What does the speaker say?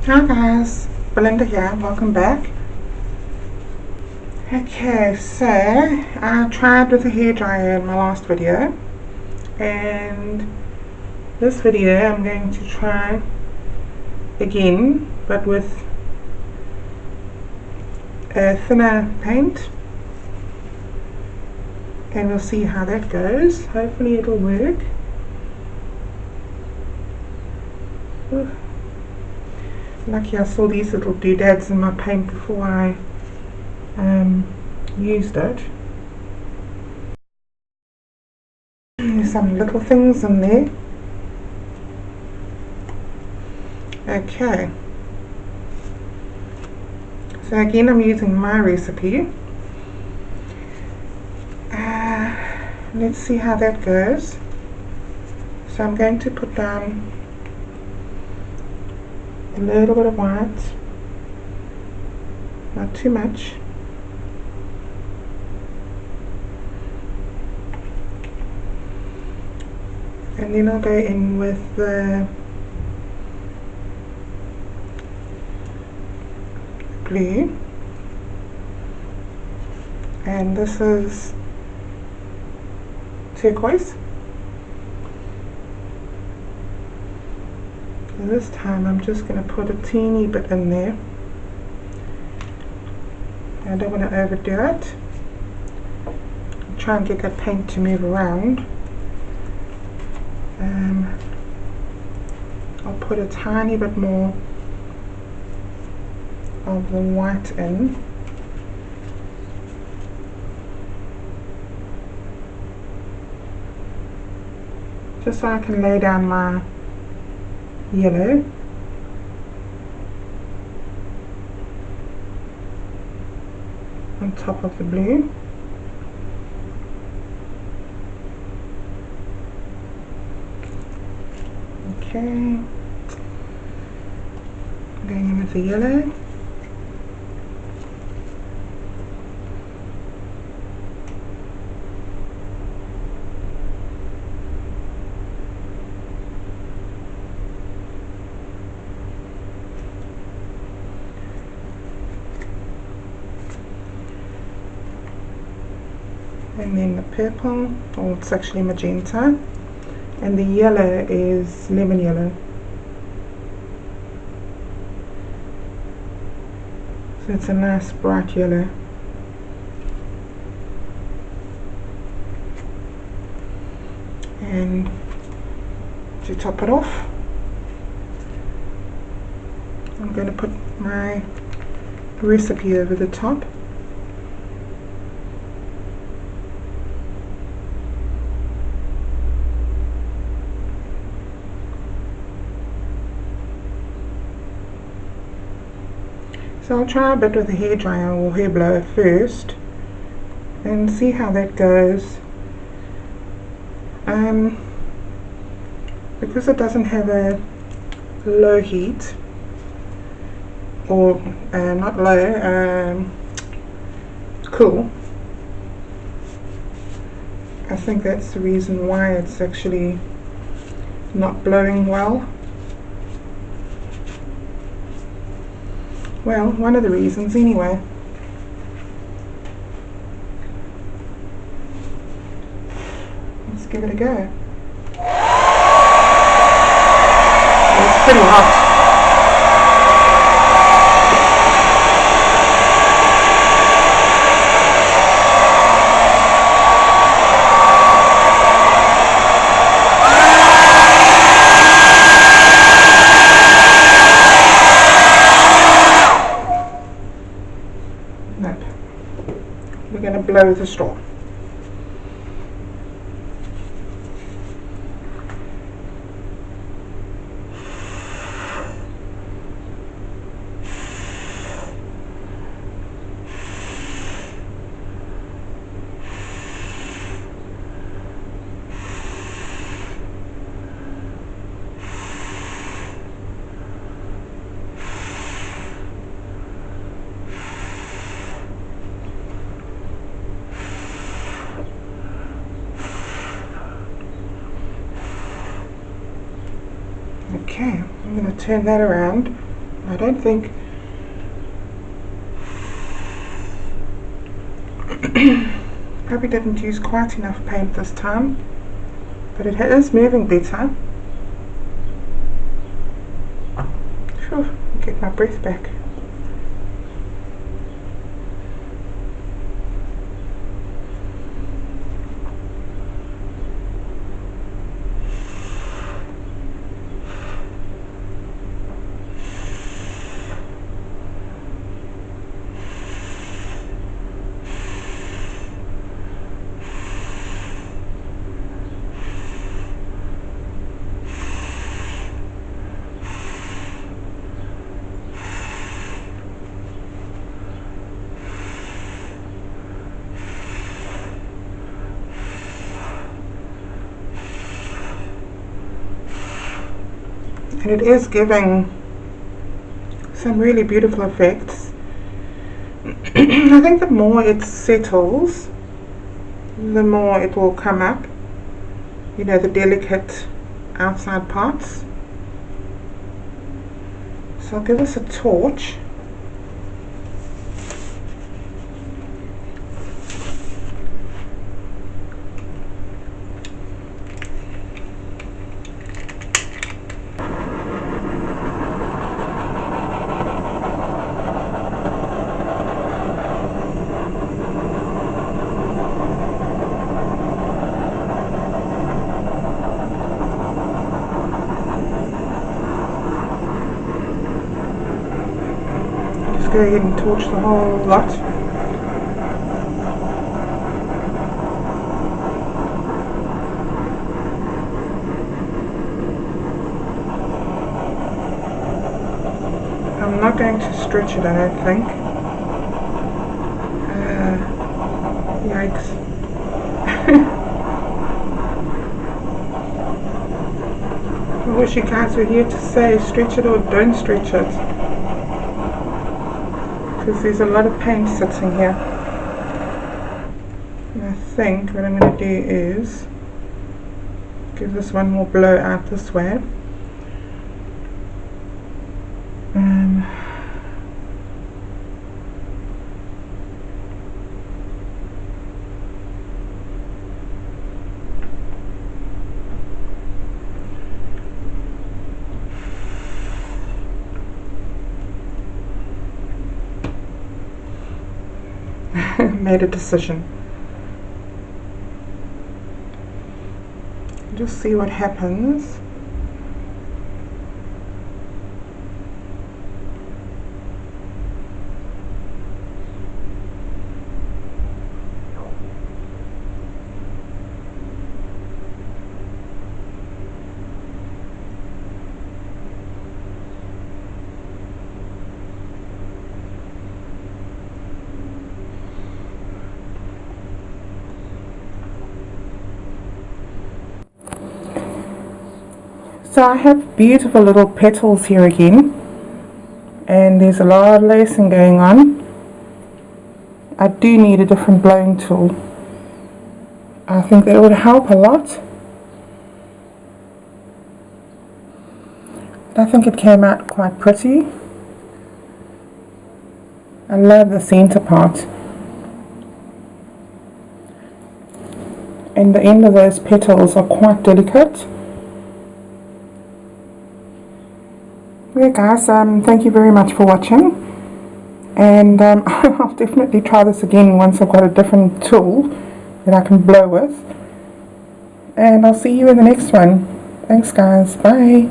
Hi guys, Belinda here, welcome back. Okay, so I tried with a hairdryer in my last video, and this video I'm going to try again, but with a thinner paint, and we'll see how that goes. Hopefully it'll work. Ooh. Lucky I saw these little doodads in my paint before I used it. There's some little things in there. Okay. So again, I'm using my recipe. Let's see how that goes. So I'm going to put down a little bit of white, not too much. And then I'll go in with the blue, and this is turquoise. And this time I'm just going to put a teeny bit in there. I don't want to overdo it. Try and get that paint to move around. I'll put a tiny bit more of the white in. Just so I can lay down my yellow. On top of the blue. Okay. Going in with the yellow. And then the purple, or it's actually magenta, and the yellow is lemon yellow. So it's a nice bright yellow. And to top it off, I'm going to put my recipe over the top. So I'll try a bit with a hairdryer or hair blower first and see how that goes. Because it doesn't have a low heat, or not low, cool. I think that's the reason why it's actually not blowing well. Well, one of the reasons anyway. Let's give it a go. It's pretty hot. Nope. We're going to blow the straw. Okay, I'm going to turn that around I don't think probably didn't use quite enough paint this time, but it is moving better. Phew, get my breath back. And it is giving some really beautiful effects. I think the more it settles, the more it will come up, you know, the delicate outside parts. So I'll give this a torch. Go ahead and torch the whole lot. I'm not going to stretch it, I don't think. Yikes. I wish you guys were here to say stretch it or don't stretch it, because there's a lot of paint sitting here. And I think what I'm going to do is give this one more blow out this way. Made a decision. Just see what happens. So I have beautiful little petals here again, and there's a lot of lacing going on. I do need a different blowing tool. I think that would help a lot. I think it came out quite pretty. I love the center part. And the end of those petals are quite delicate. Yeah guys, thank you very much for watching, and I'll definitely try this again once I've got a different tool that I can blow with, and I'll see you in the next one. Thanks guys, bye.